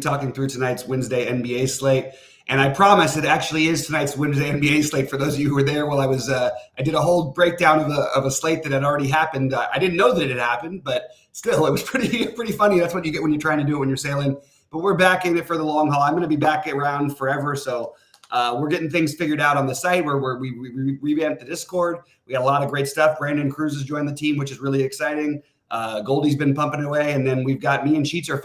talking through tonight's Wednesday NBA slate. And I promise it actually is tonight's Wednesday NBA slate. For those of you who were there while I did a whole breakdown of a slate that had already happened. I didn't know that it had happened, but still, it was pretty funny. That's what you get when you're trying to do it when you're sailing. But we're back in it for the long haul. I'm going to be back around forever. So we're getting things figured out on the site where we revamped the Discord. We got a lot of great stuff. Brandon Cruz has joined the team, which is really exciting. Goldie's been pumping away, and then we've got me and Sheets are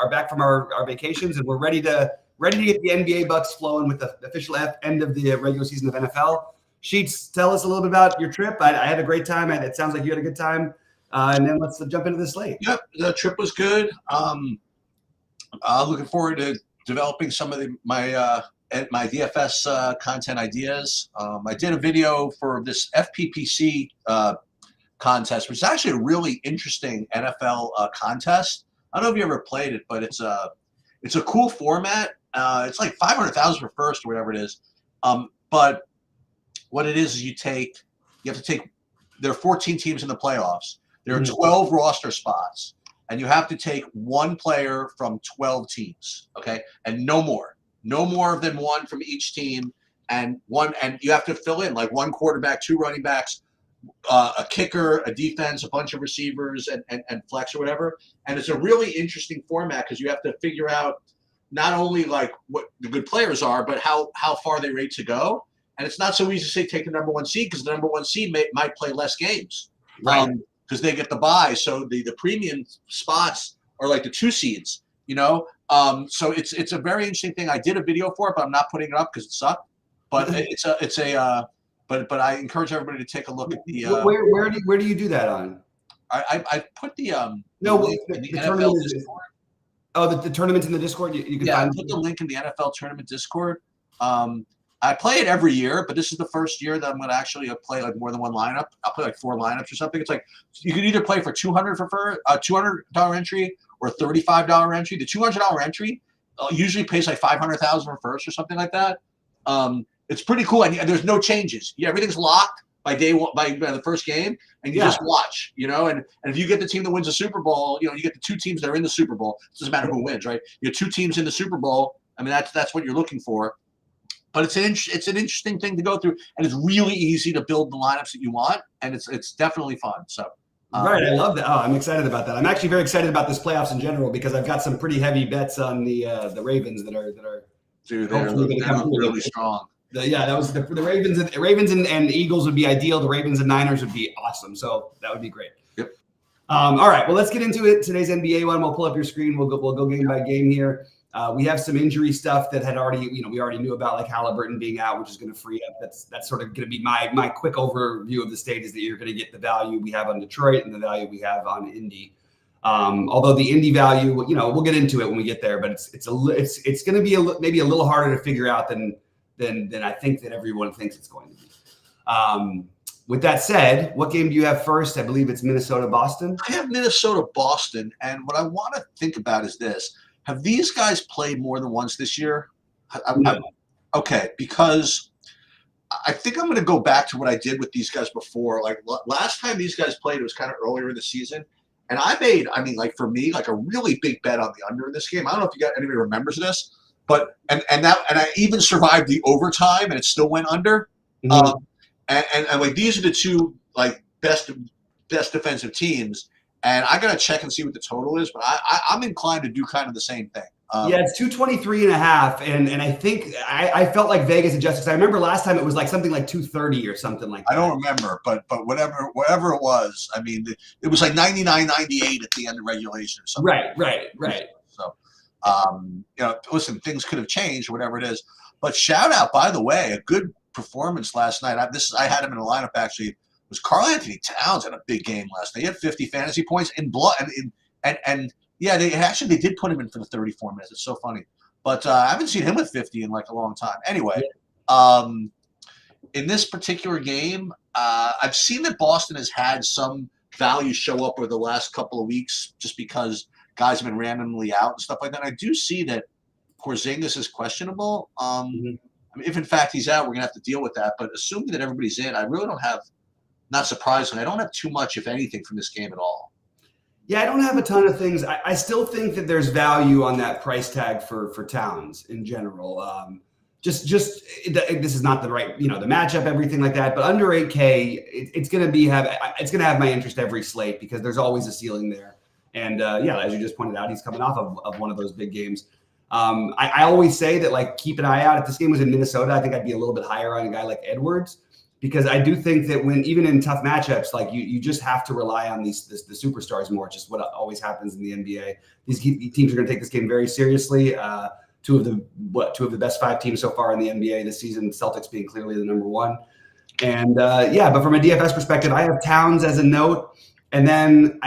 back from our vacations, and we're ready to get the NBA Bucks flowing with the official end of the regular season of NFL. Sheets, tell us a little bit about your trip. I had a great time. It sounds like you had a good time. And then let's jump into the slate. Yep, the trip was good. Looking forward to developing some of my DFS content ideas. I did a video for this FPPC contest, which is actually a really interesting NFL contest. I don't know if you ever played it, but it's a cool format. It's like 500,000 for first or whatever it is. But what it is you have to take. There are 14 teams in the playoffs. There are 12 roster spots, and you have to take one player from 12 teams. Okay, and no more than one from each team, and you have to fill in like one quarterback, two running backs, a kicker, a defense, a bunch of receivers, and flex or whatever. And it's a really interesting format because you have to figure out not only like what the good players are, but how far they rate to go. And it's not so easy to say take the number one seed because the number one seed might play less games, right? Because they get the bye. So the premium spots are like the 2 seeds, you know. So it's a very interesting thing. I did a video for it, but I'm not putting it up because it sucked. But But I encourage everybody to take a look at the. Where do you do that on? I put the link in the NFL Discord. Oh, the tournament's in the Discord. You can I put the link in the NFL tournament Discord. I play it every year, but this is the first year that I'm going to actually play like more than one lineup. I'll play like 4 lineups or something. It's like you can either play for $200 entry or $35 entry. The $200 entry usually pays like $500,000 for first or something like that. It's pretty cool, and there's no changes. Everything's locked by day one, by the first game, and you just watch, you know. And if you get the team that wins the Super Bowl, you know, you get the 2 teams that are in the Super Bowl. It doesn't matter who wins, right? You have 2 teams in the Super Bowl. I mean, that's what you're looking for. But it's an interesting thing to go through, and it's really easy to build the lineups that you want, and it's definitely fun. So. Right, I love that. Oh, I'm excited about that. I'm actually very excited about this playoffs in general because I've got some pretty heavy bets on the Ravens that are. Dude, they're really strong. That was the Ravens and Eagles would be ideal. The Ravens and Niners would be awesome. So that would be great. Yep. All right. Well, let's get into it. Today's NBA one. We'll pull up your screen. We'll go game by game here. We have some injury stuff that had already, we already knew about, like Halliburton being out, which is going to free up. That's sort of going to be my quick overview of the state is that you're going to get the value we have on Detroit and the value we have on Indy. Although the Indy value, we'll get into it when we get there, but it's going to be maybe a little harder to figure out than I think that everyone thinks it's going to be. With that said, what game do you have first? I believe it's Minnesota-Boston. I have Minnesota-Boston, and what I want to think about is this. Have these guys played more than once this year? No. Okay, because I think I'm going to go back to what I did with these guys before. Like last time these guys played, it was kind of earlier in the season. And for me, like a really big bet on the under in this game. I don't know if anybody remembers this. But and I even survived the overtime and it still went under. Mm-hmm. And like these are the 2 like best defensive teams, and I gotta check and see what the total is. But I'm inclined to do kind of the same thing. It's 223.5, and I think I felt like Vegas adjusted because I remember last time it was like something like 230 or something like that. I don't remember, but whatever it was, I mean, it was like 99-98 at the end of regulation or something. Right. So. Listen, things could have changed, whatever it is. But shout out, by the way, a good performance last night. I had him in a lineup actually. It was Karl-Anthony Towns had a big game last night. He had 50 fantasy points in blood, and they did put him in for the 34 minutes. It's so funny, but I haven't seen him with 50 in like a long time. Anyway, in this particular game, I've seen that Boston has had some value show up over the last couple of weeks, just because guys have been randomly out and stuff like that. I do see that Porzingis is questionable. I mean, if in fact he's out, we're gonna have to deal with that. But assuming that everybody's in, I really don't have. Not surprisingly, I don't have too much, if anything, from this game at all. Yeah, I don't have a ton of things. I still think that there's value on that price tag for Towns in general. Just this is not the right, the matchup, everything like that. But under 8K, it's going to have my interest every slate because there's always a ceiling there. And yeah, as you just pointed out, he's coming off of one of those big games. I always say that, like, keep an eye out. If this game was in Minnesota, I think I'd be a little bit higher on a guy like Edwards, because I do think that even in tough matchups, like you just have to rely on the superstars more. Just what always happens in the NBA. These teams are going to take this game very seriously. Two of the best 5 teams so far in the NBA this season, Celtics being clearly the number 1. And but from a DFS perspective, I have Towns as a note, and then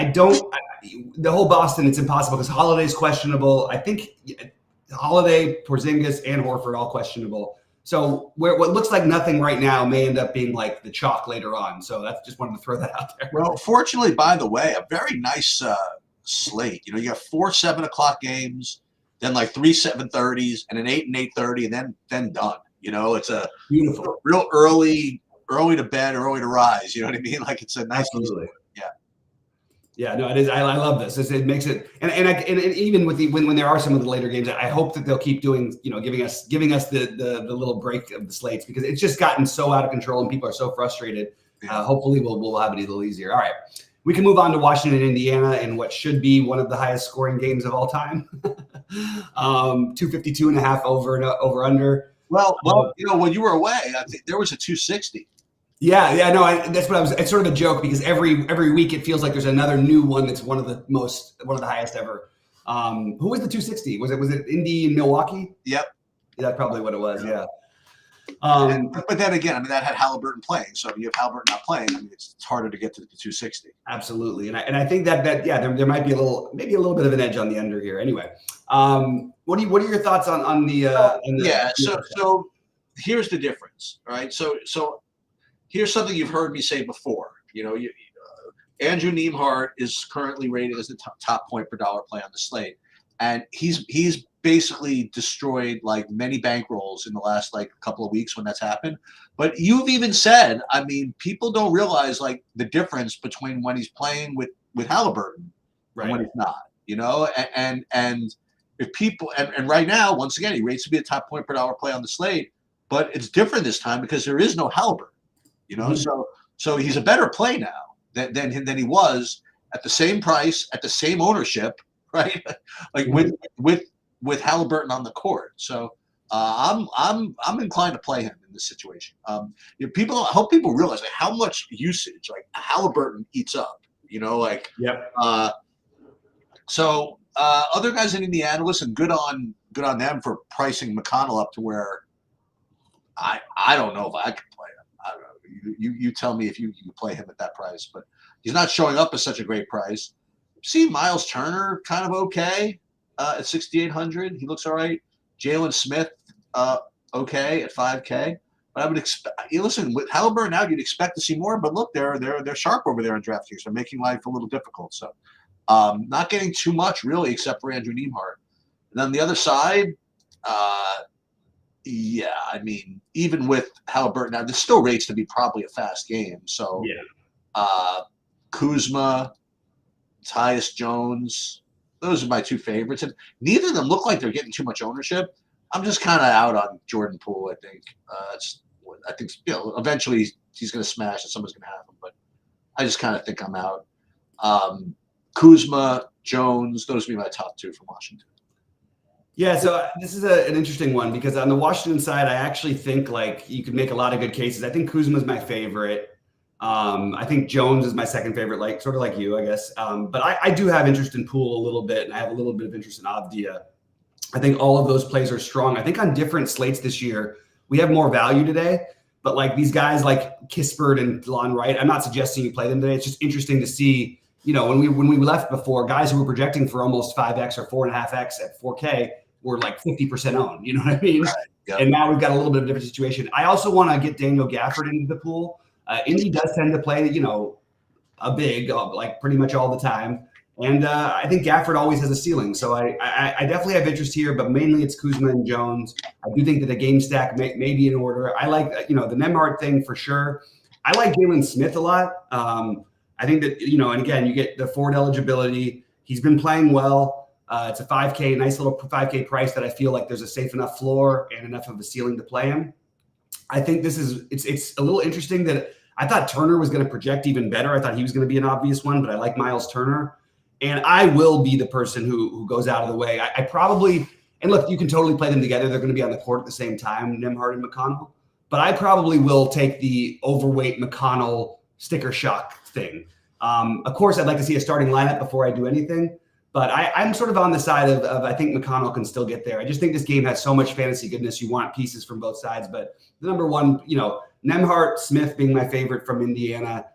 the whole Boston, it's impossible because Holiday's questionable. I think Holiday, Porzingis, and Horford all questionable. So what looks like nothing right now may end up being like the chalk later on. So that's just wanted to throw that out there. Well, fortunately, by the way, a very nice slate. You have 4 7:00 games, then like 3 7:30s, and an 8 and 8:30, and then done. It's a beautiful, real early to bed, early to rise. You know what I mean? Like, it's a nice. Absolutely. Yeah. Yeah, no, it is. I love this. It makes it, and even with when there are some of the later games, I hope that they'll keep doing, giving us the little break of the slates, because it's just gotten so out of control and people are so frustrated. Hopefully, we'll have it a little easier. All right, we can move on to Washington, Indiana, and what should be one of the highest scoring games of all time. 252.5 over under. Well, when you were away, I think there was a 260. Yeah, no, that's what I was. It's sort of a joke because every week it feels like there's another new one that's one of the highest ever. Who was the 260? Was it Indy and Milwaukee? Yep, that's probably what it was. Yeah. But then again, that had Halliburton playing. So if you have Halliburton not playing, it's harder to get to the 260. Absolutely, and I think that there might be maybe a little bit of an edge on the under here. Anyway, what are your thoughts on the? So here's the difference. All right, so. Here's something you've heard me say before. Andrew Nembhard is currently rated as the top point per dollar play on the slate, and he's basically destroyed like many bankrolls in the last couple of weeks when that's happened. But you've even said, people don't realize like the difference between when he's playing with Halliburton and when he's not. And if people and right now, once again, he rates to be a top point per dollar play on the slate, but it's different this time because there is no Halliburton. So he's a better play now than he was at the same price, at the same ownership, right? Like with Halliburton on the court. So I'm inclined to play him in this situation. I hope people realize how much usage like Halliburton eats up. Yep. So other guys in Indiana, listen, good on them for pricing McConnell up to where I don't know if I could play him. I don't know. You tell me if you play him at that price, but he's not showing up at such a great price. See Miles Turner kind of okay at 6,800. He looks all right. Jalen Smith okay at 5K. But I would expect. Listen, with Halliburton out, you'd expect to see more. But look, they're sharp over there in DraftKings. They're making life a little difficult. So not getting too much really, except for Andrew Nembhard. And then the other side. Yeah, even with Halliburton, now this still rates to be probably a fast game. So, Kuzma, Tyus Jones, those are my 2 favorites, and neither of them look like they're getting too much ownership. I'm just kind of out on Jordan Poole. I think I think eventually he's going to smash and someone's going to have him, but I just kind of think I'm out. Kuzma, Jones, those would be my top 2 from Washington. Yeah, so this is an interesting one because on the Washington side, I actually think like you could make a lot of good cases. I think Kuzma is my favorite. I think Jones is my second favorite, sort of like you, I guess. But I do have interest in Poole a little bit, and I have a little bit of interest in Avdia. I think all of those plays are strong. I think on different slates this year, we have more value today. But like these guys like Kispert and DeLon Wright, I'm not suggesting you play them today. It's just interesting to see, when we left before, guys who were projecting for almost 5x or 4.5x at 4K were like 50% owned. You know what I mean? Right. Yep. And now we've got a little bit of a different situation. I also want to get Daniel Gafford into the pool. Indy does tend to play, a big, like pretty much all the time. And I think Gafford always has a ceiling. So I definitely have interest here, but mainly it's Kuzma and Jones. I do think that a game stack may be in order. I like, the Nembhard thing for sure. I like Jalen Smith a lot. I think that, and again, you get the forward eligibility. He's been playing well. It's a 5K, nice little 5K price that I feel like there's a safe enough floor and enough of a ceiling to play him. I think it's a little interesting that I thought Turner was going to project even better. I thought he was going to be an obvious one, but I like Miles Turner. And I will be the person who goes out of the way. I probably, and look, you can totally play them together. They're going to be on the court at the same time, Nembhard and McConnell. But I probably will take the overweight McConnell sticker shock thing. Of course, I'd like to see a starting lineup before I do anything. But I'm sort of on the side of I think McConnell can still get there. I just think this game has so much fantasy goodness. You want pieces from both sides. But the number one, Nembhard, Smith being my favorite from Indiana,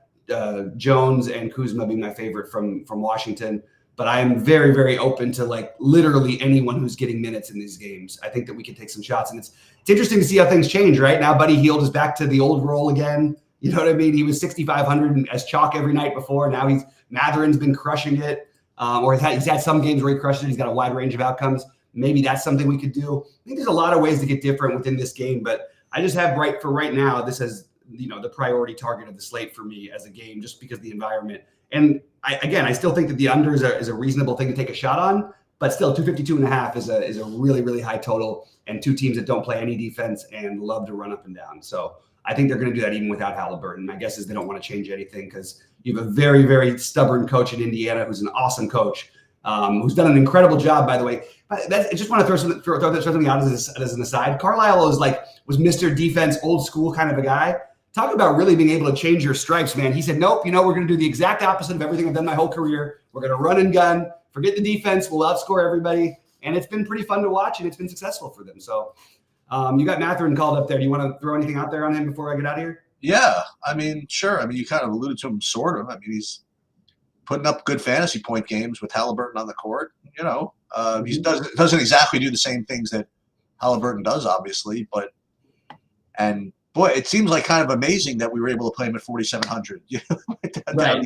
Jones and Kuzma being my favorite from Washington. But I am very, very open to like literally anyone who's getting minutes in these games. I think that we can take some shots. And it's interesting to see how things change, right? Now Buddy Hield is back to the old role again. You know what I mean? He was 6,500 as chalk every night before. Now Matherin's been crushing it. Or he's had some games where he crushed it. He's got a wide range of outcomes. Maybe that's something we could do. I think there's a lot of ways to get different within this game, but I just have right now, this has, the priority target of the slate for me as a game, just because of the environment. And I still think that the under is a reasonable thing to take a shot on, but still 252.5 is a really, really high total, and two teams that don't play any defense and love to run up and down. So I think they're going to do that even without Halliburton. My guess is they don't want to change anything because you have a very, very stubborn coach in Indiana who's an awesome coach, who's done an incredible job, by the way. I just want to throw something out as an aside. Carlisle was Mr. Defense, old school kind of a guy. Talk about really being able to change your stripes, man. He said, nope, we're going to do the exact opposite of everything I've done my whole career. We're going to run and gun, forget the defense, we'll outscore everybody. And it's been pretty fun to watch, and it's been successful for them. So you got Matherin called up there. Do you want to throw anything out there on him before I get out of here? Yeah, sure. You kind of alluded to him, sort of. He's putting up good fantasy point games with Halliburton on the court. He doesn't exactly do the same things that Halliburton does, obviously, and boy, it seems like kind of amazing that we were able to play him at 4,700. Right.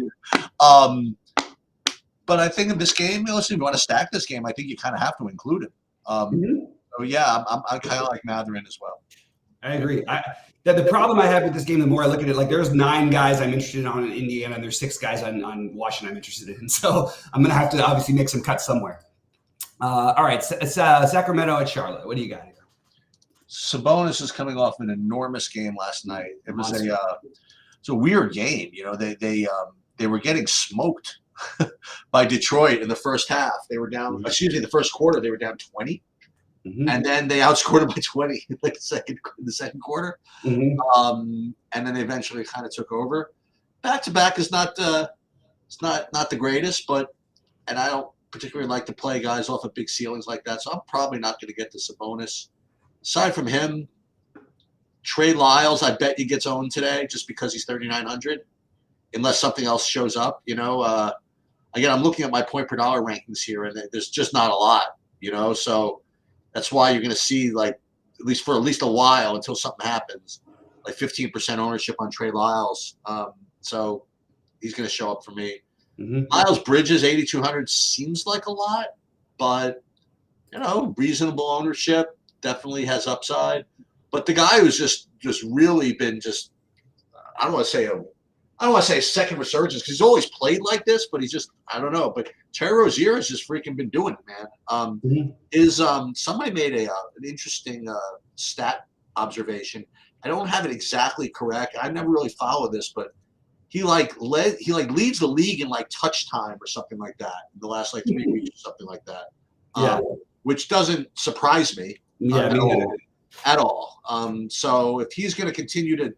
But I think in this game, listen, if you want to stack this game, I think you kind of have to include him. So yeah, I'm kind of like Matherin as well. I agree. The problem I have with this game, the more I look at it, like there's 9 guys I'm interested in on Indiana, and there's 6 guys on Washington I'm interested in. So I'm going to have to obviously make some cuts somewhere. All right, Sacramento at Charlotte. What do you got here? Sabonis is coming off an enormous game last night. It was it's a weird game. They were getting smoked by Detroit in the first half. They were down. Mm-hmm. The first quarter they were down 20. Mm-hmm. And then they outscored them by 20 in the second quarter. Mm-hmm. And then they eventually kind of took over. Back-to-back is not the greatest, and I don't particularly like to play guys off of big ceilings like that, so I'm probably not going to get to Sabonis. Aside from him, Trey Lyles, I bet he gets owned today just because he's 3,900, unless something else shows up. Again, I'm looking at my point per dollar rankings here, and there's just not a lot. So that's why you're going to see, like, for at least a while until something happens, like 15% ownership on Trey Lyles. So he's going to show up for me. Mm-hmm. Miles Bridges, 8,200 seems like a lot, but reasonable ownership, definitely has upside. But the guy who's just really been I don't want to say a second resurgence because he's always played like this, but he's just, I don't know. But Terry Rozier has just freaking been doing it, man. Somebody made an interesting stat observation. I don't have it exactly correct. I never really followed this, but he leads the league in like touch time or something like that in the last 3 weeks or something like that. Yeah. Which doesn't surprise me. Yeah, at all. So if he's going to continue to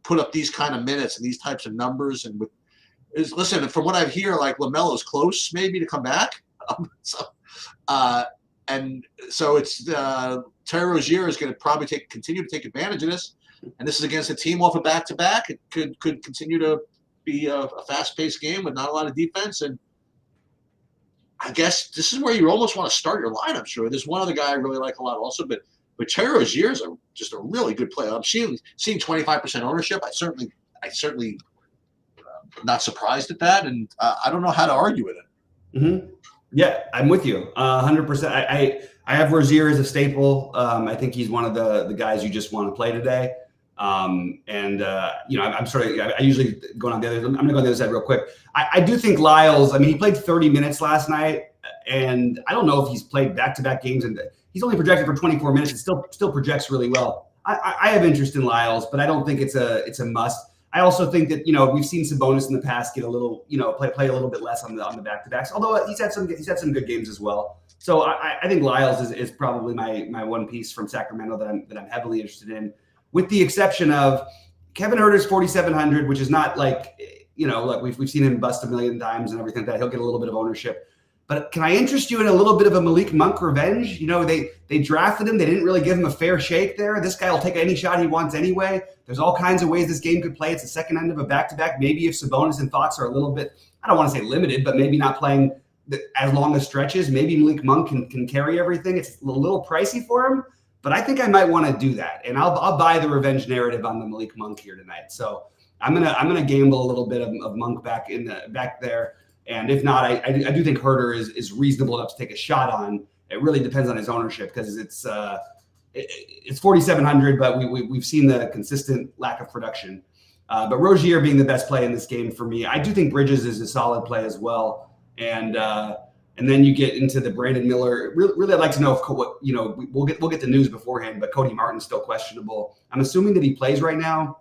put up these kind of minutes and these types of numbers, and listen, from what I hear, like LaMelo's close maybe to come back. And so it's Terry Rozier is going to probably continue to take advantage of this. And this is against a team off a back-to-back. It could continue to be a fast-paced game with not a lot of defense. And I guess this is where you almost want to start your lineup. Sure, there's one other guy I really like a lot also, but Terry Rozier is just a really good player. I'm seeing 25% ownership. I certainly not surprised at that, and I don't know how to argue with it. Mm-hmm. Yeah, I'm with you 100%. I have Rozier as a staple. I think he's one of the guys you just want to play today. I'm sort of, I usually go on the other, I'm going to go on the other side real quick. I do think Lyles, he played 30 minutes last night, and I don't know if he's played back-to-back games, and he's only projected for 24 minutes. It still projects really well. I have interest in Lyles, but I don't think it's a must. I also think that, we've seen Sabonis in the past get a little, play a little bit less on the back-to-backs, although he's had some good games as well. So I think Lyles is probably my one piece from Sacramento that I'm heavily interested in, with the exception of Kevin Huerter's 4,700, which is not like we've seen him bust a million times and everything like that. He'll get a little bit of ownership. But can I interest you in a little bit of a Malik Monk revenge? They drafted him. They didn't really give him a fair shake there. This guy will take any shot he wants anyway. There's all kinds of ways this game could play. It's the second end of a back-to-back. Maybe if Sabonis and Fox are a little bit, I don't want to say limited, but maybe not playing as long as stretches, maybe Malik Monk can carry everything. It's a little pricey for him, but I think I might want to do that. And I'll buy the revenge narrative on the Malik Monk here tonight. So I'm gonna gamble a little bit of Monk back there. And if not, I do think Huerter is reasonable enough to take a shot on. It really depends on his ownership, because it's 4,700, but we've seen the consistent lack of production. But Rozier being the best play in this game for me, I do think Bridges is a solid play as well. And then you get into the Brandon Miller. Really, I'd like to know if we'll get the news beforehand, but Cody Martin's still questionable. I'm assuming that he plays right now,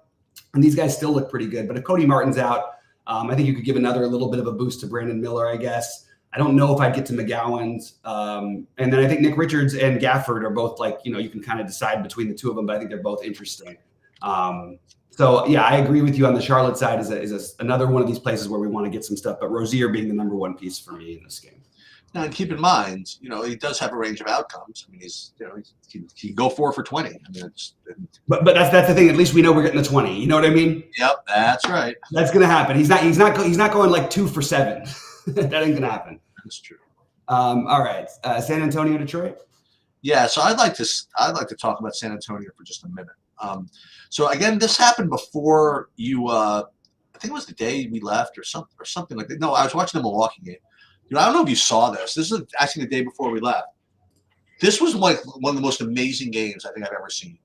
and these guys still look pretty good. But if Cody Martin's out, I think you could give another little bit of a boost to Brandon Miller, I guess. I don't know if I'd get to McGowan's. And then I think Nick Richards and Gafford are both you can kind of decide between the two of them, but I think they're both interesting. So, yeah, I agree with you on the Charlotte side is another one of these places where we want to get some stuff, but Rozier being the number one piece for me in this game. Now, and keep in mind, he does have a range of outcomes. He can go 4 for 20. But that's the thing. At least we know we're getting the 20. You know what I mean? Yep, that's right. That's gonna happen. He's not going like 2 for 7. That ain't gonna happen. That's true. All right, San Antonio, Detroit. Yeah, so I'd like to talk about San Antonio for just a minute. So again, this happened before you. I think it was the day we left or something like that. No, I was watching the Milwaukee game. I don't know if you saw this. This is actually the day before we left. This was like one of the most amazing games I think I've ever seen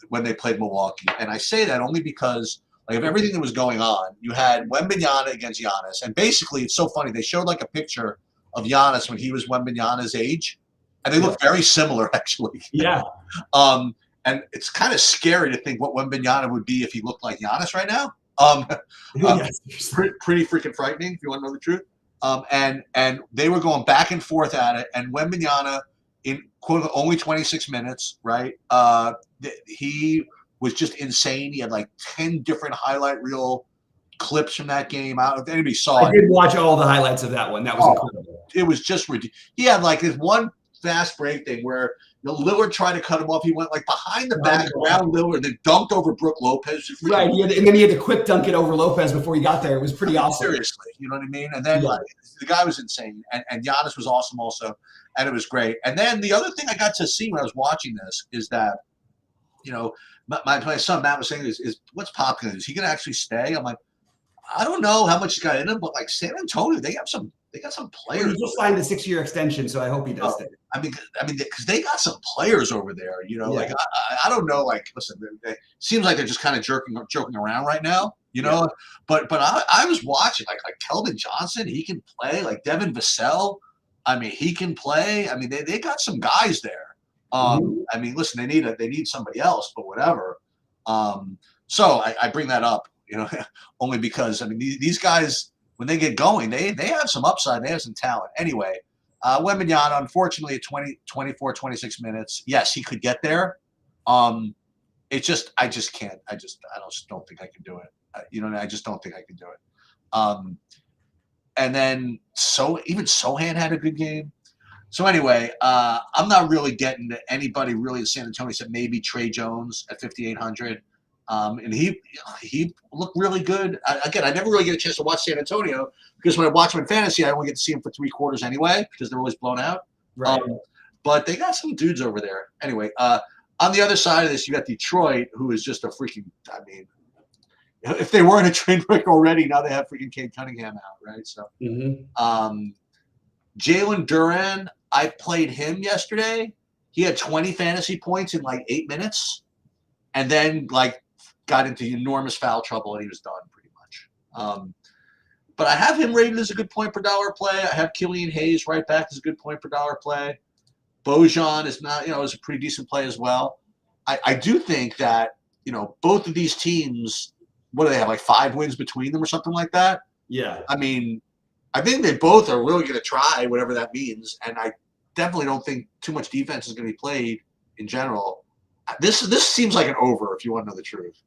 when they played Milwaukee. And I say that only because of everything that was going on. You had Wembanyama against Giannis. And basically, it's so funny. They showed like a picture of Giannis when he was Wembanyama's age. And they look very similar, actually. Yeah. And it's kind of scary to think what Wembanyama would be if he looked like Giannis right now. Yes. Pretty freaking frightening, if you want to know the truth. And they were going back and forth at it, and Wembanyama in quote only 26 minutes, right? He was just insane. He had like 10 different highlight reel clips from that game. I don't know if anybody saw it. I did watch all the highlights of that one. That was incredible. It was just ridiculous. He had like this one fast break thing where Lillard tried to cut him off. He went like behind the back around Lillard, then dunked over Brook Lopez. Right, and then he had to quick dunk it over Lopez before he got there. It was pretty awesome. Seriously, you know what I mean? And then the guy was insane, and Giannis was awesome also, and it was great. And then the other thing I got to see when I was watching this is that, my son Matt was saying is what's Pop going to do? Is he going to actually stay? I'm like, I don't know how much he's got in him, but like San Antonio, they got some players. Well, he just signed a 6-year extension, so I hope he does stay. I mean, because they got some players over there, Like I don't know. Like, listen, it seems like they're just kind of joking around right now, Yeah. But I was watching like Keldon Johnson, he can play. Like Devin Vassell, he can play. They got some guys there. Listen, they need somebody else, but whatever. So I bring that up, only because these guys, when they get going, they have some upside. They have some talent. Anyway, Wembanyama, unfortunately, at 24, 26 minutes, yes, he could get there. I just can't. I just don't think I can do it. I just don't think I can do it. And then even Sohan had a good game. So anyway, I'm not really getting to anybody really in San Antonio except maybe Trey Jones at 5,800. And he looked really good. Again, I never really get a chance to watch San Antonio because when I watch them in fantasy, I only get to see them for 3 quarters anyway because they're always blown out. Right. But they got some dudes over there. Anyway, on the other side of this, you got Detroit, who is just a freaking – if they weren't a train wreck already, now they have freaking Cade Cunningham out, right? So, Jalen Duren, I played him yesterday. He had 20 fantasy points in like 8 minutes. And then, like, got into enormous foul trouble and he was done pretty much. But I have him rated as a good point per dollar play. I have Killian Hayes right back as a good point per dollar play. Bojan is not, is a pretty decent play as well. I do think that, both of these teams, what do they have, like 5 wins between them or something like that? Yeah. I mean, I think they both are really going to try, whatever that means. And I definitely don't think too much defense is going to be played in general. This seems like an over, if you want to know the truth.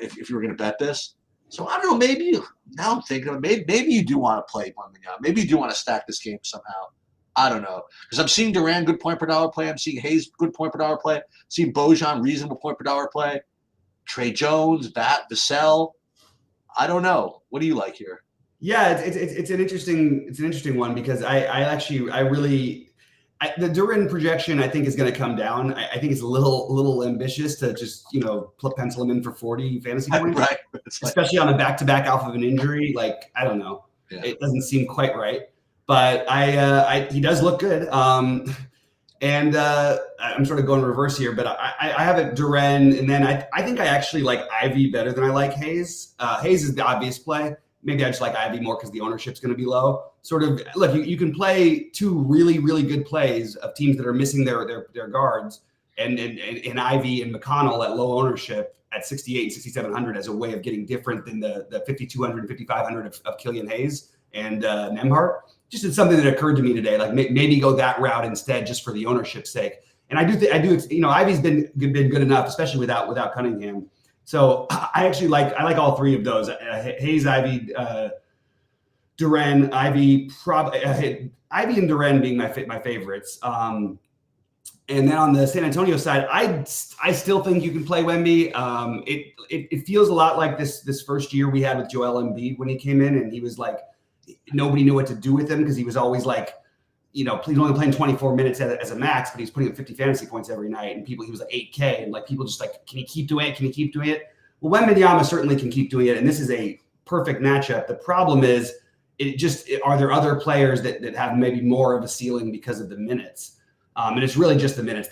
If you were going to bet this. So I don't know, maybe now I'm thinking of maybe you do want to play Wembanyama. Maybe you do want to stack this game somehow. I don't know. Because I'm seeing Durant good point per dollar play. I'm seeing Hayes good point per dollar play. Seeing Bojan reasonable point per dollar play. Trey Jones, Vassell. I don't know. What do you like here? Yeah, it's an interesting one because the Duran projection I think is going to come down. I think it's a little ambitious to just pencil him in for 40 fantasy points, Right? Especially on a back-to-back off of an injury. Like I don't know, It doesn't seem quite right. But he does look good. And I'm sort of going reverse here, but I have it Duran, and then I think I actually like Ivy better than I like Hayes. Hayes is the obvious play. Maybe I just like Ivy more because the ownership's going to be low. Sort of look, you can play 2 really, really good plays of teams that are missing their guards, and Ivy and McConnell at low ownership at 68 and 6,700 as a way of getting different than the 5,200 and 5,500 of Killian Hayes and Nembhard. Just it's something that occurred to me today. Like maybe go that route instead, just for the ownership's sake. And I do. Ivy's been good enough, especially without Cunningham. So I like all 3 of those: Hayes, Ivy, Duran, Ivy. Ivy and Duran being my favorites. And then on the San Antonio side, I still think you can play Wemby. It feels a lot like this first year we had with Joel Embiid when he came in, and he was like, nobody knew what to do with him because he was always like, he's only playing 24 minutes as a max, but he's putting up 50 fantasy points every night. And he was like 8K, and like people just like, can he keep doing it? Can he keep doing it? Well, Wembanyama certainly can keep doing it, and this is a perfect matchup. The problem is, are there other players that have maybe more of a ceiling because of the minutes? And it's really just the minutes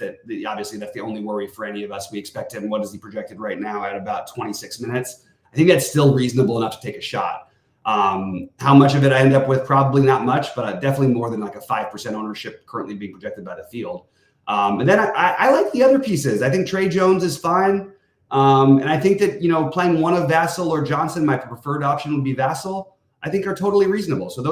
obviously that's the only worry for any of us. We expect him. What is he projected right now at about 26 minutes? I think that's still reasonable enough to take a shot. How much of it I end up with? Probably not much, but definitely more than like a 5% ownership currently being projected by the field. And then I like the other pieces. I think Trey Jones is fine. And I think that, playing one of Vassell or Johnson, my preferred option would be Vassell, I think are totally reasonable. So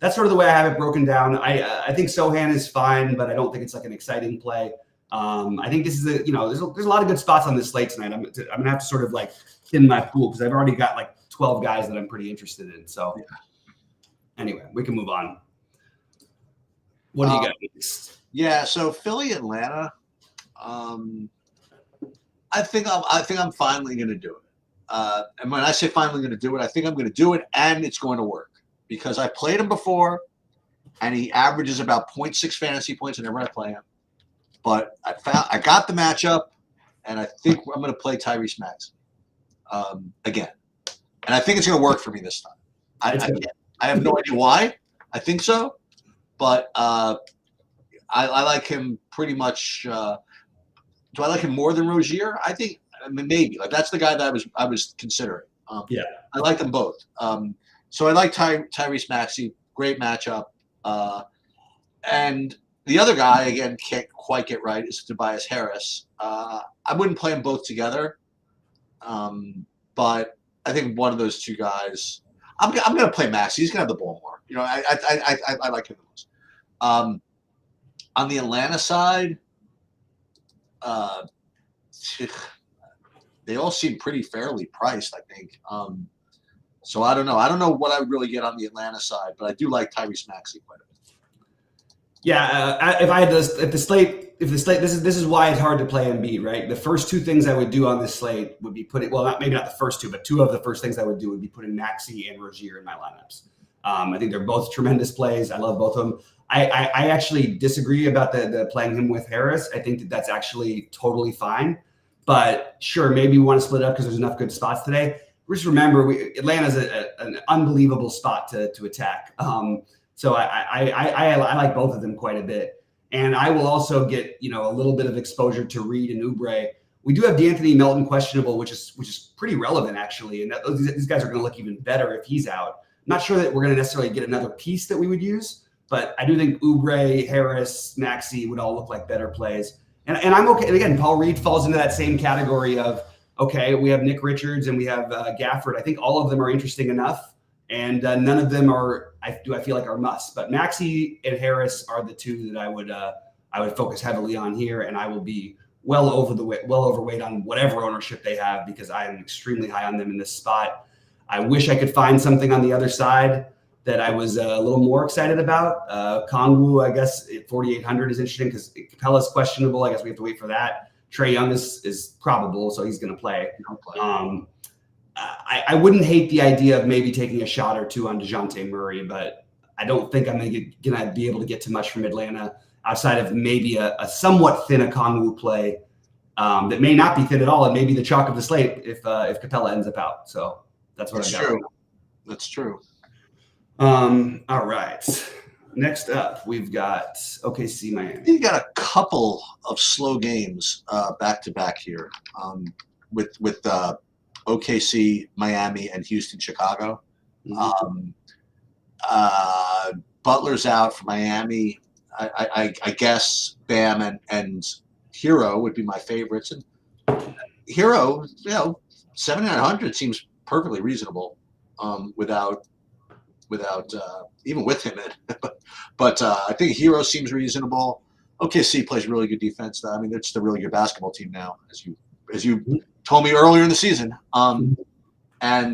that's sort of the way I have it broken down. I think Sohan is fine, but I don't think it's like an exciting play. I think this is there's a lot of good spots on this slate tonight. I'm going to have to sort of like thin my pool because I've already got like 12 guys that I'm pretty interested in. So anyway, we can move on. What do you got next? Yeah, so Philly, Atlanta. I think I'm finally going to do it. And when I say finally going to do it, I think I'm going to do it, and it's going to work because I played him before, and he averages about 0.6 fantasy points whenever I play him. But I got the matchup, and I think I'm going to play Tyrese Maxey again. And I think it's going to work for me this time. I have no idea why. I think so. But I like him pretty much. Do I like him more than Rozier? I mean, maybe. Like that's the guy that I was considering. I like them both. So I like Tyrese Maxey. Great matchup. And the other guy, again, can't quite get right, is Tobias Harris. I wouldn't play them both together. But I think one of those two guys, I'm going to play Maxey. He's going to have the ball more. I like him the most. On the Atlanta side, they all seem pretty fairly priced, I think. So I don't know. I don't know what I would really get on the Atlanta side, but I do like Tyrese Maxey quite a bit. Yeah, if the slate, this is why it's hard to play Embiid, right? The first 2 things I would do on this slate would be maybe not the first 2, but 2 of the first things I would do would be putting Maxey and Rozier in my lineups. I think they're both tremendous plays. I love both of them. I actually disagree about the playing him with Harris. I think that's actually totally fine. But sure, maybe we want to split up because there's enough good spots today. Just remember, Atlanta's an unbelievable spot to attack. So I like both of them quite a bit. And I will also get, a little bit of exposure to Reed and Oubre. We do have D'Anthony Melton questionable, which is pretty relevant actually, and these guys are going to look even better if he's out. I'm not sure that we're going to necessarily get another piece that we would use, but I do think Oubre, Harris, Maxey would all look like better plays. And I'm okay. And again, Paul Reed falls into that same category of, okay, we have Nick Richards and we have Gafford. I think all of them are interesting enough, and none of them are, I feel like, are musts. But Maxey and Harris are the two that I would focus heavily on here, and I will be well overweight on whatever ownership they have because I am extremely high on them in this spot. I wish I could find something on the other side that I was a little more excited about. Kongwu, I guess, at 4,800 is interesting because Capella's questionable. I guess we have to wait for that. Trae Young is probable, so he's going to play. I wouldn't hate the idea of maybe taking a shot or two on DeJounte Murray, but I don't think I'm going to be able to get too much from Atlanta outside of maybe a somewhat thin Kongwu play that may not be thin at all and maybe the chalk of the slate if Capella ends up out. So that's what I got. True. That's true. All right. Next up, we've got OKC Miami. You got a couple of slow games back to back here with OKC Miami and Houston Chicago. Butler's out for Miami. I guess Bam and Hero would be my favorites. And Hero, 7,900 seems perfectly reasonable without even with him in. but I think Hero seems reasonable. OKC plays really good defense. I mean, they're just a really good basketball team now, as you told me earlier in the season. And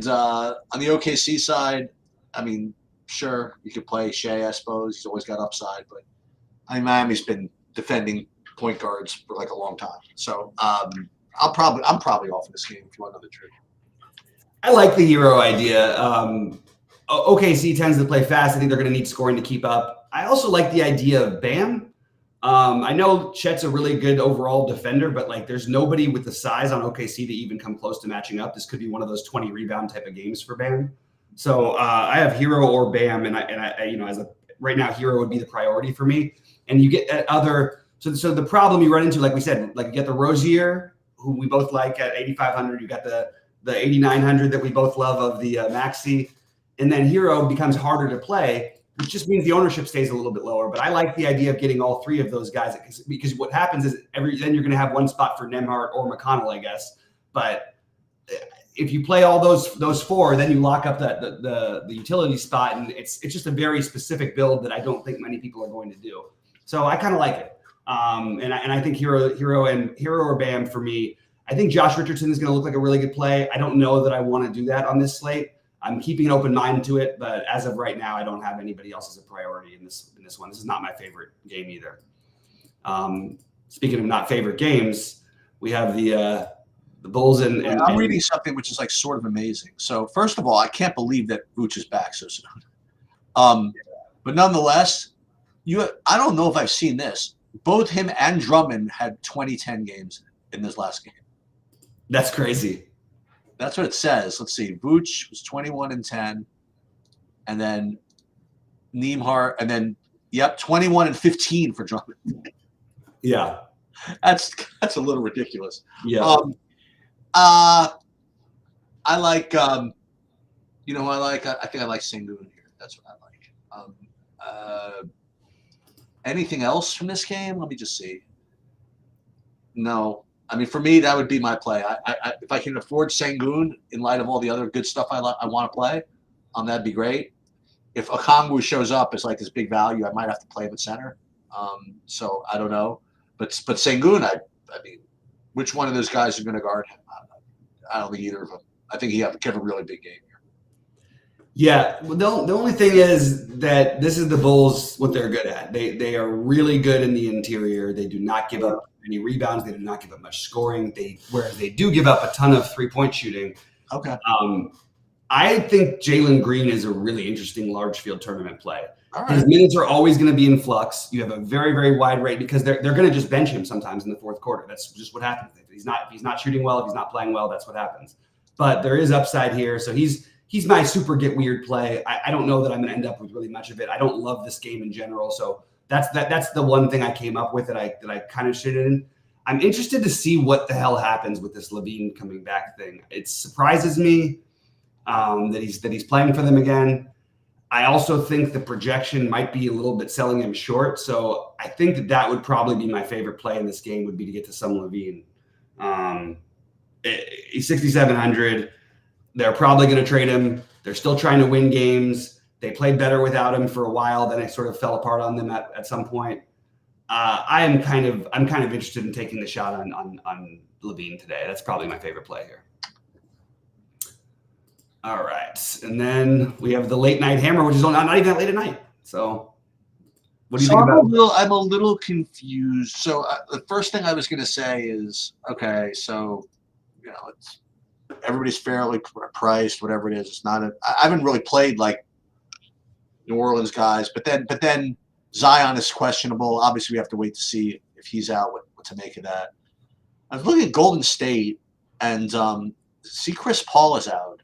on the OKC side, I mean, sure, you could play Shea, I suppose. He's always got upside, but I mean, Miami's been defending point guards for like a long time. So I'm probably off in this game if you want to know the truth. I like the Hero idea. OKC tends to play fast. I think they're going to need scoring to keep up. I also like the idea of Bam. I know Chet's a really good overall defender, but like there's nobody with the size on OKC to even come close to matching up. This could be one of those 20 rebound type of games for Bam. So I have Hero or Bam, and I right now Hero would be the priority for me. And you get other so the problem you run into, like we said, like you get the Rozier, who we both like at 8,500. You got the 8,900 that we both love of the Maxey. And then Hero becomes harder to play, which just means the ownership stays a little bit lower. But I like the idea of getting all three of those guys because what happens is then you're going to have one spot for Nembhard or McConnell, I guess. But if you play all those four, then you lock up the utility spot, and it's just a very specific build that I don't think many people are going to do. So I kind of like it, and I think Hero or Bam for me. I think Josh Richardson is going to look like a really good play. I don't know that I want to do that on this slate. I'm keeping an open mind to it, but as of right now, I don't have anybody else as a priority in this one. This is not my favorite game either. Speaking of not favorite games, we have the Bulls and I'm reading something which is like sort of amazing. So first of all, I can't believe that Vooch is back so soon. But nonetheless, I don't know if I've seen this. Both him and Drummond had 20-10 games in this last game. That's crazy. That's what it says. Let's see. Vooch was 21-10, and then Nembhard, and then 21-15 for Drummond. Yeah, that's a little ridiculous. Yeah. I like. You know who I like? I think I like Sengun here. That's what I like. Anything else from this game? Let me just see. No. I mean, for me, that would be my play. If I can afford Sengun in light of all the other good stuff I want to play, that'd be great. If Okongwu shows up as like this big value, I might have to play him at center. So I don't know, but Sengun, I mean, which one of those guys is going to guard him? I don't think either of them. I think he have a really big game here. Yeah, well, the only thing is that this is the Bulls, what they're good at. They are really good in the interior. They do not give up any rebounds. They do not give up much scoring. Whereas they do give up a ton of 3-point shooting. Okay. I think Jalen Green is a really interesting large field tournament play. All right. His minutes are always going to be in flux. You have a very, very wide rate because they're going to just bench him sometimes in the fourth quarter. That's just what happens. If he's not shooting well, if he's not playing well, that's what happens. But there is upside here. So he's my super get weird play. I don't know that I'm going to end up with really much of it. I don't love this game in general. So that's the one thing I came up with that I kind of shit in. I'm interested to see what the hell happens with this LaVine coming back thing. It surprises me that he's playing for them again. I also think the projection might be a little bit selling him short. So I think that would probably be my favorite play in this game would be to get to some LaVine. He's 6,700. They're probably going to trade him. They're still trying to win games. They played better without him for a while. Then it sort of fell apart on them at some point. I'm kind of interested in taking the shot on LaVine today. That's probably my favorite play here. All right, and then we have the late night hammer, which is not even that late at night. So, what do you think about it? I'm a little confused. So the first thing I was going to say is, okay, so it's everybody's fairly priced, whatever it is. It's not I haven't really played like New Orleans guys, but then Zion is questionable. Obviously, we have to wait to see if he's out, what to make of that. I was looking at Golden State and see Chris Paul is out.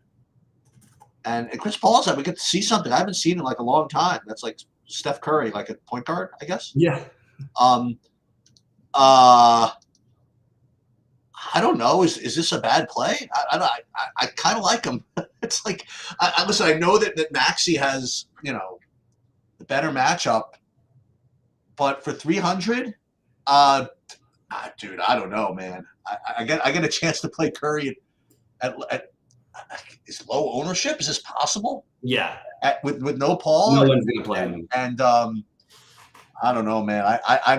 And Chris Paul's out. We get to see something I haven't seen in like a long time. That's like Steph Curry, like a point guard, I guess. Yeah. I don't know. Is this a bad play? I kind of like him. It's like, listen. I know that Maxey has the better matchup, but for 300, dude, I don't know, man. I get a chance to play Curry at is low ownership. Is this possible? Yeah. With no Paul, no one's gonna play him. And I don't know, man. I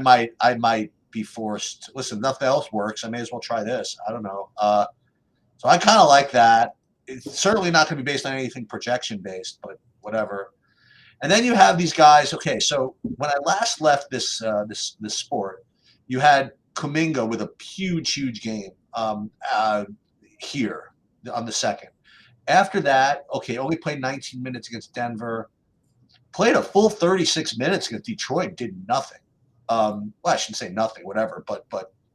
might be forced. Listen, nothing else works. I may as well try this. I don't know. So I kind of like that. It's certainly not going to be based on anything projection based, but whatever. And then you have these guys. Okay, so when I last left this sport, you had Kuminga with a huge game here on the second. After that, okay, only played 19 minutes against Denver. Played a full 36 minutes against Detroit. Did nothing. Well, I shouldn't say nothing, whatever, but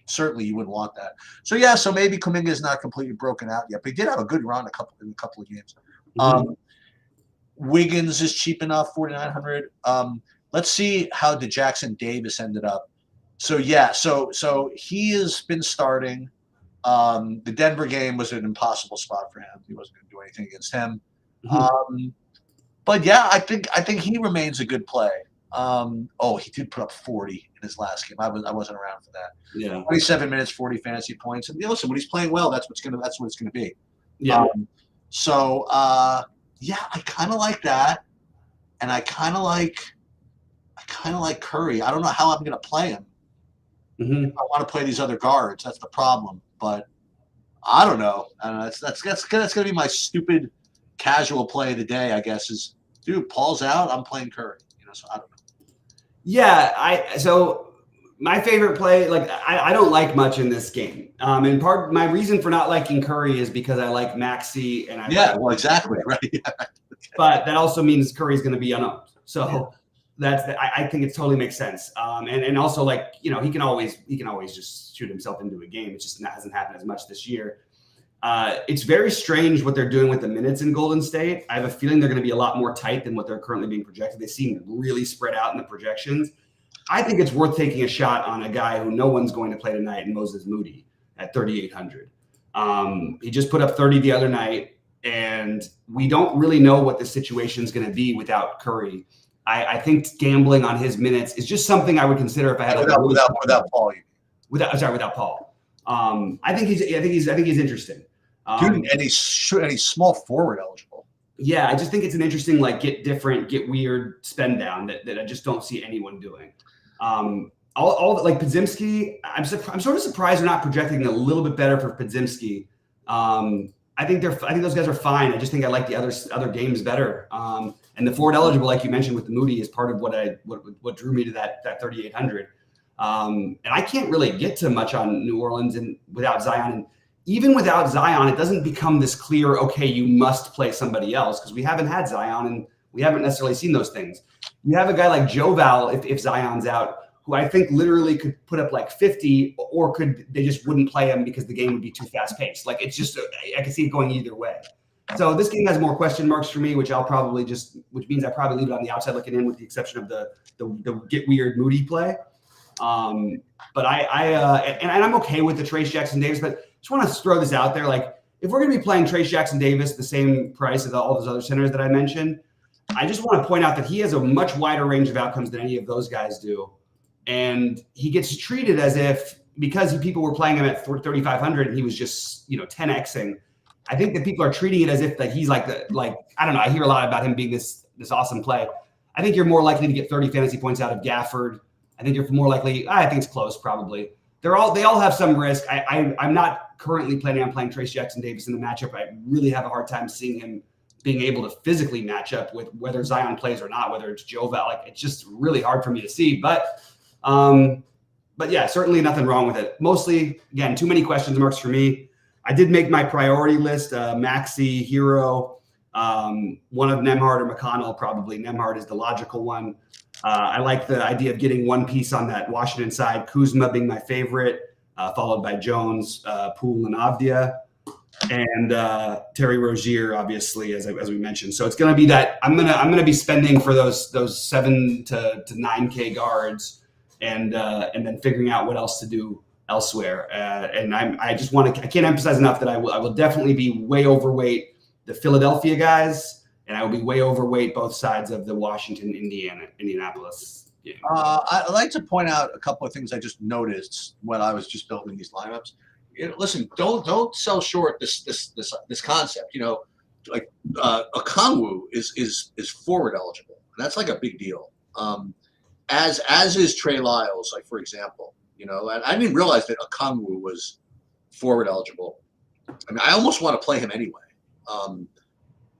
certainly you wouldn't want that. So yeah, so maybe Kuminga is not completely broken out yet, but he did have a good run in a couple of games. Mm-hmm. Wiggins is cheap enough, 4,900. Let's see how the Jackson Davis ended up. So yeah, so he has been starting. The Denver game was an impossible spot for him. He wasn't going to do anything against him. Mm-hmm. But yeah, I think he remains a good play. He did put up 40 in his last game. I wasn't around for that. Yeah, 27 minutes, 40 fantasy points. And listen, when he's playing well, that's what it's gonna be. Yeah. Yeah, I kind of like that, and I kind of like Curry. I don't know how I'm gonna play him. Mm-hmm. I want to play these other guards. That's the problem. But I don't know. That's gonna be my stupid casual play of the day, I guess. Is dude, Paul's out. I'm playing Curry. So I don't know. Yeah, so my favorite play, like I don't like much in this game. And my reason for not liking Curry is because I like Maxey and exactly right. Yeah. But that also means Curry's going to be unowned. So I think it totally makes sense. And also like he can always just shoot himself into a game. It just hasn't happened as much this year. It's very strange what they're doing with the minutes in Golden State. I have a feeling they're going to be a lot more tight than what they're currently being projected. They seem really spread out in the projections. I think it's worth taking a shot on a guy who no one's going to play tonight, Moses Moody at 3,800. He just put up 30 the other night, and we don't really know what the situation is going to be without Curry. I think gambling on his minutes is just something I would consider if I had without Paul. Without Paul. I think he's interesting. Dude, and he's small forward eligible. Yeah, I just think it's an interesting, like, get different, get weird spend down that I just don't see anyone doing. All like Podziemski, I'm sort of surprised they're not projecting a little bit better for Podziemski. I think those guys are fine. I just think I like the other games better. And the forward eligible, like you mentioned with the Moody, is part of what drew me to that 3,800. And I can't really get to much on New Orleans and without Zion. And even without Zion, it doesn't become this clear, okay, you must play somebody else, because we haven't had Zion and we haven't necessarily seen those things. You have a guy like Joval, if Zion's out, who I think literally could put up like 50, or they just wouldn't play him because the game would be too fast paced. Like, it's just, I can see it going either way. So this game has more question marks for me, which means I probably leave it on the outside looking in, with the exception of the get weird Moody play. But and I'm okay with the Trayce Jackson-Davis, but just want to throw this out there. Like, if we're going to be playing Trayce Jackson-Davis the same price as all those other centers that I mentioned, I just want to point out that he has a much wider range of outcomes than any of those guys do. And he gets treated as if, because people were playing him at 3,500 and he was just, 10xing. I think that people are treating it as if that he's like I don't know. I hear a lot about him being this awesome play. I think you're more likely to get 30 fantasy points out of Gafford. I think you're more likely. I think it's close, probably. They all have some risk. I'm not currently planning on playing Trayce Jackson-Davis in the matchup. I really have a hard time seeing him being able to physically match up with whether Zion plays or not, whether it's Joval. Like, it's just really hard for me to see. But yeah, certainly nothing wrong with it. Mostly, again, too many question marks for me. I did make my priority list: Maxey, Hero, one of Nembhard or McConnell. Probably Nembhard is the logical one. I like the idea of getting one piece on that Washington side. Kuzma being my favorite, followed by Jones, Poole, and Avdia, and Terry Rozier, obviously, as we mentioned. So it's going to be that I'm gonna be spending for those 7 to 9K guards, and then figuring out what else to do elsewhere. And I can't emphasize enough that I will definitely be way overweight the Philadelphia guys. And I will be way overweight both sides of the Washington, Indianapolis game. I'd like to point out a couple of things I just noticed when I was just building these lineups. Listen, don't sell short this concept. Like Okongwu is forward eligible, and that's like a big deal. As is Trey Lyles, like, for example. And I didn't realize that Okongwu was forward eligible. I mean, I almost want to play him anyway.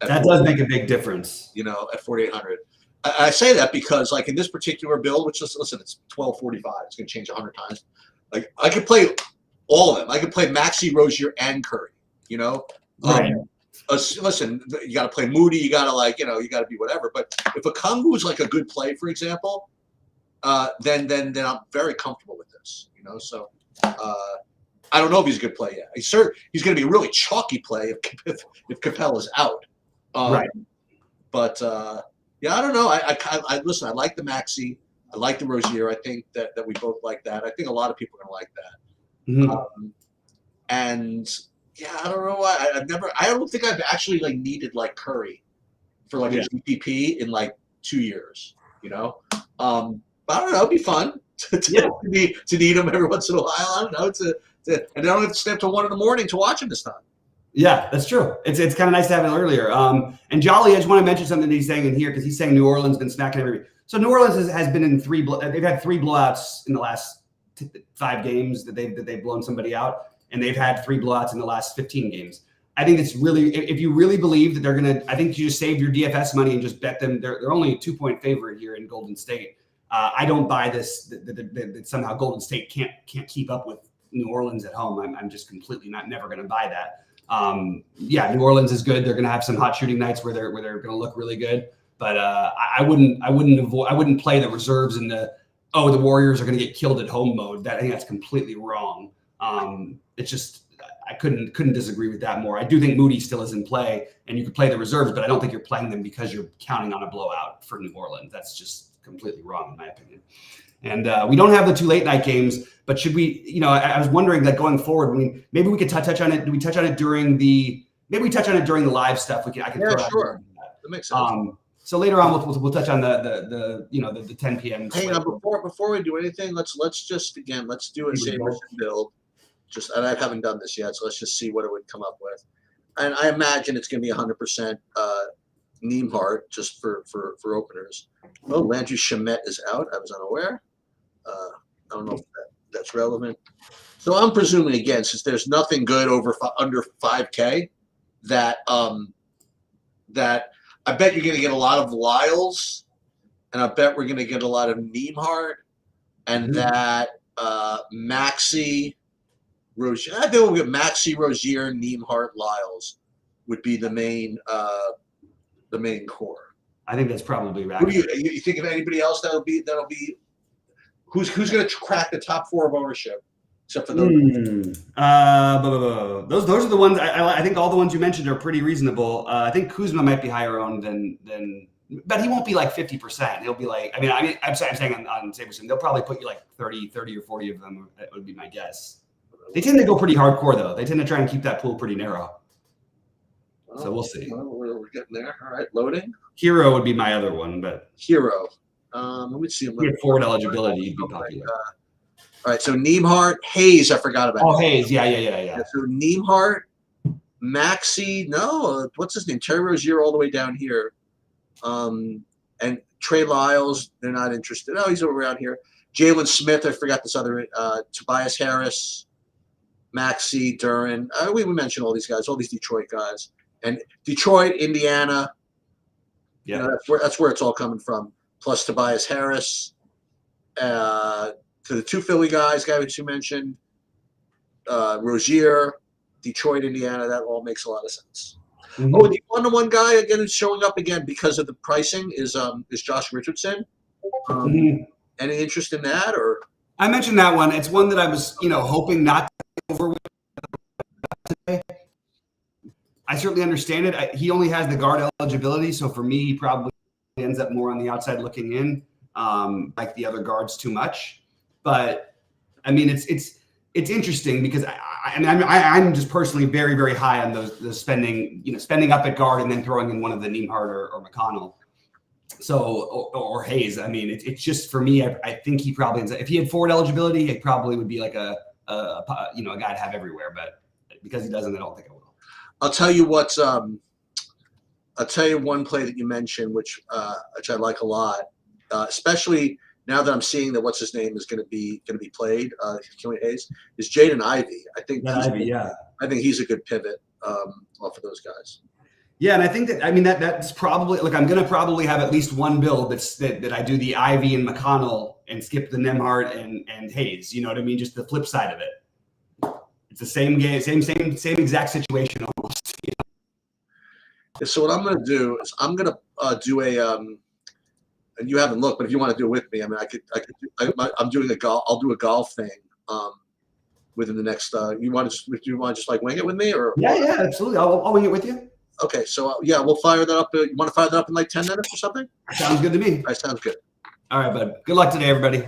That does make a big difference. At 4,800. I say that because, like, in this particular build, which is, listen, it's 1245. It's going to change 100 times. Like, I could play all of them. I could play Maxey, Rozier, and Curry. Right. Listen, you got to play Moody. You got to you got to be whatever. But if Okongwu is like a good play, for example, then I'm very comfortable with this. So I don't know if he's a good play yet. He's going to be a really chalky play if Capella's out. Right. But yeah, I don't know. I listen. I like the Maxey. I like the Rozier. I think that we both like that. I think a lot of people are going to like that. Mm-hmm. And yeah, I don't know why. I don't think I've actually needed Curry for a GPP in 2 years. But I don't know. It'd be fun to need him every once in a while. I don't know. And I don't have to stay up till 1 a.m. to watch him this time. Yeah, that's true. It's kind of nice to have it earlier. And Jolly, I just want to mention something that he's saying in here, because he's saying New Orleans been smacking everybody. So New Orleans has been in they've had 3 blowouts in the last 5 games that they've blown somebody out, and they've had 3 blowouts in the last 15 games. I think it's really, if you really believe that they're gonna, I think you just save your DFS money and just bet them. They're only a 2-point favorite here in Golden State. I don't buy this that somehow Golden State can't keep up with New Orleans at home. I'm just completely never going to buy that. New Orleans is good. They're going to have some hot shooting nights where they're going to look really good. But I wouldn't play the reserves in the Warriors are going to get killed at home mode. I think that's completely wrong. It's just I couldn't disagree with that more. I do think Moody still is in play, and you could play the reserves, but I don't think you're playing them because you're counting on a blowout for New Orleans. That's just completely wrong in my opinion. And we don't have the 2 late night games, but should we, I was wondering that going forward, maybe we could touch on it. Do we touch on it during the live stuff? I can throw sure. That makes sense. So later on, we'll touch on the 10 p.m. Hang on, before we do anything, let's do a Saberson build. And I haven't done this yet, so let's just see what it would come up with. And I imagine it's going to be 100% Nembhard just for openers. Oh, Landry Shamet is out. I was unaware. I don't know if that's relevant. So I'm presuming, again, since there's nothing good under 5K, that I bet you're going to get a lot of Lyles, and I bet we're going to get a lot of Nembhard, and that Maxey, Rozier. I think we'll get Maxey, Rozier, Nembhard, Lyles would be the main core. I think that's probably right. Who do you think of anybody else that'll be who's going to crack the top 4 of ownership except for those? Those are the ones. I think all the ones you mentioned are pretty reasonable. I think Kuzma might be higher owned than but he won't be like 50%. He'll be like, I'm saying on Sabreson, they'll probably put you like 30 or 40 of them. That would be my guess. They tend to go pretty hardcore though. They tend to try and keep that pool pretty narrow. So we'll see. Well, we're getting there. All right, loading. Hero would be my other one, but Hero. Let me see. Forward eligibility, he'd be popular. All right, so Niemhart, Hayes, I forgot about. Oh, Hayes, yeah. So Niemhart, Maxey, no, what's his name? Terry Rozier all the way down here. And Trey Lyles, they're not interested. Oh, he's over around here. Jalen Smith, I forgot this other. Tobias Harris, Maxey, Duran. We mentioned all these guys, all these Detroit guys. And Detroit, Indiana, yeah, that's where it's all coming from. Plus Tobias Harris, to the two Philly guys you mentioned, Rozier, Detroit, Indiana. That all makes a lot of sense. Mm-hmm. Oh, the one-to-one guy again who's showing up again because of the pricing is Josh Richardson. Any interest in that, or? I mentioned that one. It's one that I was, hoping not to get over with today. I certainly understand it. He only has the guard eligibility, so for me, he probably ends up more on the outside looking in, like the other guards too much. But I mean, it's interesting because I'm just personally very, very high on those spending up at guard and then throwing in one of the Niemhart or McConnell. So or Hayes. I mean, it's just for me. I think he probably ends up, if he had forward eligibility, he probably would be like a guy to have everywhere. But because he doesn't, I don't think I will. I'll tell you what. I'll tell you one play that you mentioned, which I like a lot, especially now that I'm seeing that what's his name is going to be played. Killian Hayes is Jaden Ivey. I think I think he's a good pivot off of those guys. Yeah, and I think that's probably I'm going to probably have at least one build that I do the Ivey and McConnell and skip the Nembhard and Hayes. You know what I mean? Just the flip side of it. It's the same game, same exact situation almost. So what I'm going to do is I'm going to do a and you haven't looked, but if you want to do it with me, I mean, I'm doing a golf. I'll do a golf thing within the next. Do you want to just like wing it with me, or? Yeah, absolutely. I'll wing it with you. Okay, so we'll fire that up. You want to fire that up in like 10 minutes or something? Sounds good to me. All right, sounds good. All right, bud. Good luck today, everybody.